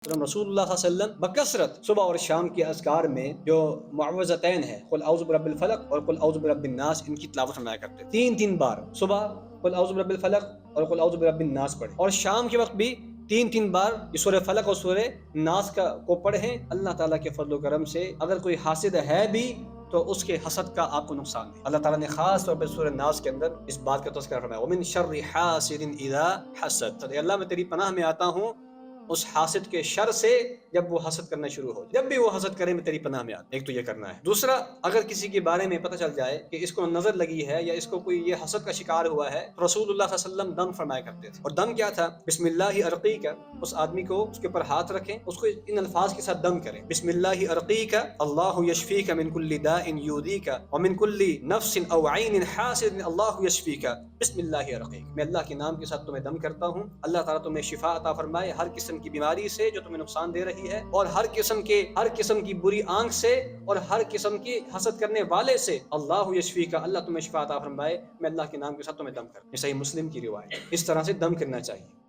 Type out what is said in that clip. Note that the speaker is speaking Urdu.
رسول اللہ صلی اللہ علیہ وسلم بکثرت صبح اور شام کے اذکار میں جو معوذتین ہے قل اعوذ برب الفلق اور قل اعوذ برب الناس، ان کی تلاوت فرمایا کرتے تین بار صبح قل اعوذ برب الفلق اور قل اعوذ برب الناس پڑھیں، اور شام کے وقت بھی تین بار یہ سورہ فلق اور سورہ ناس کو پڑھیں۔ اللہ تعالیٰ کے فضل و کرم سے اگر کوئی حاسد ہے بھی تو اس کے حسد کا آپ کو نقصان نہیں۔ اللہ تعالیٰ نے خاص طور پر سورہ ناس کے اندر اس بات کا تذکرہ فرمایا وَمِن شَرِّ حَاسِدٍ إِذَا حَسَدَ، اللہ میں تیری پناہ میں آتا ہوں اس حاسد کے شر سے جب وہ حسد کرنا شروع ہو جائے۔ جب بھی وہ حسد کرے میں تیری پناہ میں آتا ہوں۔ ایک تو یہ کرنا ہے۔ دوسرا، اگر کسی کے بارے میں پتہ چل جائے کہ اس کو نظر لگی ہے یا اس کو کوئی یہ حسد کا شکار ہوا ہے، تو رسول اللہ صلی اللہ علیہ وسلم دم فرمایا کرتے تھے، اور دم کیا تھا؟ بسم اللہ ارقیک، اس آدمی کو اس کے اوپر ہاتھ رکھیں، اس کو ان الفاظ کے ساتھ دم کریں، بسم اللہ ارقیک اللہ یشفیک من کل داء یؤذیک ومن کل نفس او عین حاسد اللہ یشفیک، بسم اللہ ارقیک، میں اللہ کے نام کے ساتھ تمہیں دم کرتا ہوں، اللہ تعالیٰ تمہیں شفا عطا فرمائے ہر قسم کی بیماری سے جو تمہیں نقصان دے رہی ہے، اور ہر قسم کی بری آنکھ سے، اور ہر قسم کی حسد کرنے والے سے، اللہ یشفیک، اللہ تمہیں شفا عطا فرمائے، میں اللہ کے نام کے ساتھ تمہیں دم کرتا ہوں۔ یہ صحیح مسلم کی روایت ہے۔ اس طرح سے دم کرنا چاہیے۔